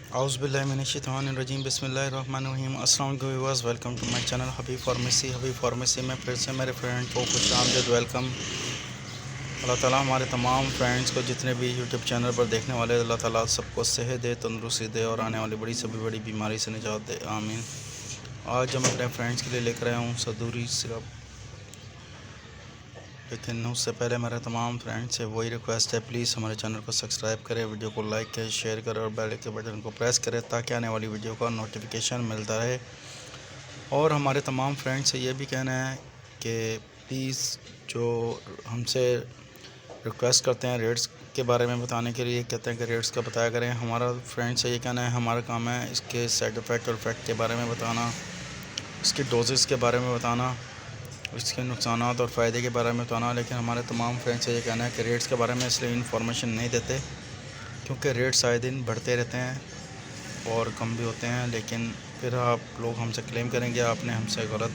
औज़ुबिल्लाहिमिनश्शैतानिर्रजीम बिस्मिल्लाहिर्रहमानिर्रहीम। अस्सलाम वालेकुम viewers, welcome to my channel Habib pharmacy में फिर से मेरे फ्रेंड को खुशामदीद वेलकम। अल्लाह ताला हमारे तमाम फ्रेंड्स को जितने भी यूट्यूब चैनल पर देखने वाले, अल्लाह ताला सबको सेहत दे, तंदुरुस्ती दे और आने वाली बड़ी से बड़ी बीमारी से निजात दे, आमीन। आज हम अपने फ्रेंड्स के लिए लेकर आया हूँ सदूरी सिरप, लेकिन उससे पहले मेरे तमाम फ्रेंड्स से वही रिक्वेस्ट है, प्लीज़ हमारे चैनल को सब्सक्राइब करें, वीडियो को लाइक करें, शेयर करें और बेल के बटन को प्रेस करें ताकि आने वाली वीडियो का नोटिफिकेशन मिलता रहे। और हमारे तमाम फ्रेंड्स से ये भी कहना है कि प्लीज़ जो हमसे रिक्वेस्ट करते हैं रेट्स के बारे में बताने के लिए, कहते हैं कि रेट्स का बताया करें। हमारा फ्रेंड्स से ये कहना है, हमारा काम है इसके साइड इफ़ेक्ट और इफ़ेक्ट के बारे में बताना, इसकी डोजेस के बारे में बताना, इसके नुकसान और फ़ायदे के बारे में बताना। लेकिन हमारे तमाम फ्रेंड्स से ये कहना है कि रेट्स के बारे में इसलिए इन्फॉर्मेशन नहीं देते क्योंकि रेट्स आए दिन बढ़ते रहते हैं और कम भी होते हैं, लेकिन फिर आप लोग हमसे क्लेम करेंगे आपने हमसे गलत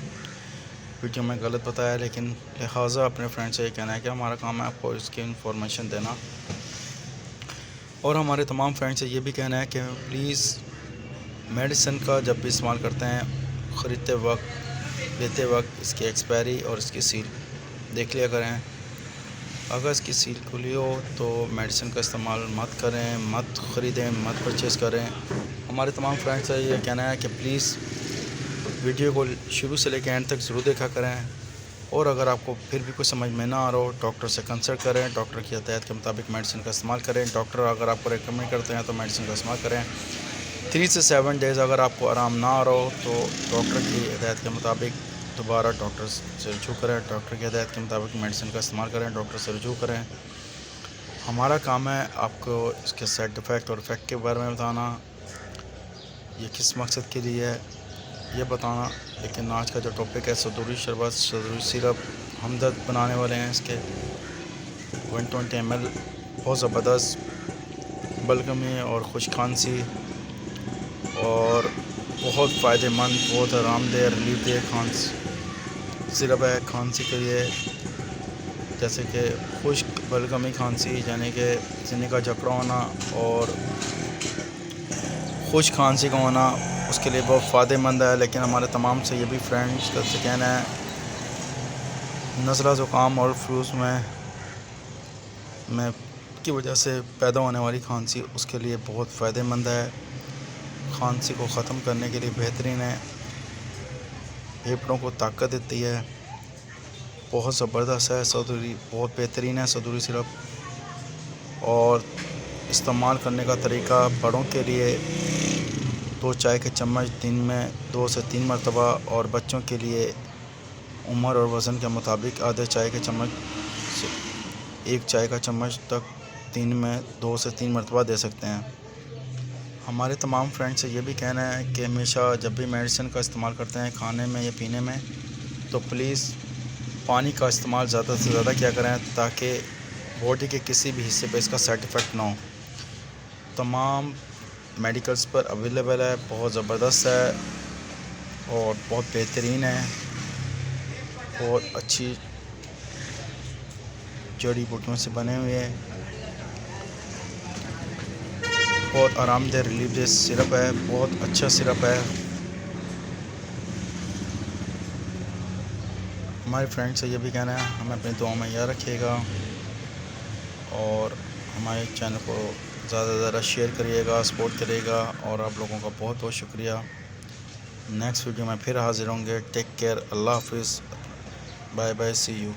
वीडियो में गलत बताया। लेकिन लिहाजा अपने फ्रेंड से ये कहना है कि हमारा काम है आपको इसकी इन्फॉर्मेशन देना। और हमारे तमाम फ्रेंड्स से ये भी कहना है कि प्लीज़ मेडिसिन का जब भी इस्तेमाल करते हैं, ख़रीदते वक्त, लेते वक्त इसकी एक्सपायरी और इसकी सील देख लिया करें। अगर इसकी सील खुली हो तो मेडिसिन का इस्तेमाल मत करें, मत ख़रीदें, मत परचेज़ करें। हमारे तमाम फ्रेंड्स से ये कहना है कि प्लीज़ वीडियो को शुरू से लेकर एंड तक ज़रूर देखा करें। और अगर आपको फिर भी कुछ समझ में ना आ रहा हो, डॉक्टर से कंसल्ट करें, डॉक्टर की हिदायत के मुताबिक मेडिसिन का इस्तेमाल करें। डॉक्टर अगर आपको रिकमेंड करते हैं तो मेडिसिन का इस्तेमाल करें। 3 से 7 डेज़ अगर आपको आराम ना आ रहा हो तो डॉक्टर की हिदायत के मुताबिक दोबारा डॉक्टर से रुजू करें, डॉक्टर की हिदायत के मुताबिक मेडिसिन का इस्तेमाल करें, डॉक्टर से रुजू करें। हमारा काम है आपको इसके साइड इफ़ेक्ट और इफ़ेक्ट के बारे में बताना, ये किस मकसद के लिए है ये बताना। लेकिन आज का जो टॉपिक है सदूरी शरबत, सदूरी सिरप, हमदर्द बनाने वाले हैं इसके 120 ml, बहुत ज़बरदस्त बलगमी और खुश खांसी और बहुत फ़ायदेमंद, बहुत आरामदेह, रिलीफ दे खांसी सिरप है खांसी के लिए। जैसे कि खुश्क बलगमी खांसी यानी कि सीने का जकड़ा होना और खुश खांसी का होना, उसके लिए बहुत फ़ायदेमंद है। लेकिन हमारे तमाम से ये भी फ्रेंड्स का से कहना है, नज़ला ज़ुकाम और फ्लूज़ में की वजह से पैदा होने वाली खांसी उसके लिए बहुत फ़ायदेमंद है, खांसी को ख़त्म करने के लिए बेहतरीन है, फेफड़ों को ताकत देती है, बहुत ज़बरदस्त है सदूरी, बहुत बेहतरीन है सदूरी सिरप। और इस्तेमाल करने का तरीका, बड़ों के लिए 2 चाय के चम्मच दिन में 2 से 3 मरतबा, और बच्चों के लिए उम्र और वज़न के मुताबिक आधे चाय के चम्मच से 1 चाय का चम्मच तक दिन में 2 से 3 मरतबा दे सकते हैं। हमारे तमाम फ्रेंड्स से ये भी कहना है कि हमेशा जब भी मेडिसिन का इस्तेमाल करते हैं खाने में या पीने में, तो प्लीज़ पानी का इस्तेमाल ज़्यादा से ज़्यादा किया करें ताकि बॉडी के किसी भी हिस्से पे इसका साइड इफ़ेक्ट ना हो। तमाम मेडिकल्स पर अवेलेबल है, बहुत ज़बरदस्त है और बहुत बेहतरीन है, बहुत अच्छी जड़ी बूटियों से बने हुए हैं, बहुत आरामदेह रिलीफ दे सिरप है, बहुत अच्छा सिरप है। हमारे फ्रेंड से ये भी कहना है, हमें अपनी दुआ में याद रखिएगा और हमारे चैनल को ज़्यादा से ज़्यादा शेयर करिएगा, सपोर्ट करिएगा। और आप लोगों का बहुत बहुत शुक्रिया। नेक्स्ट वीडियो में फिर हाज़िर होंगे। टेक केयर, अल्लाह हाफिज़, बाय बाय, सी यू।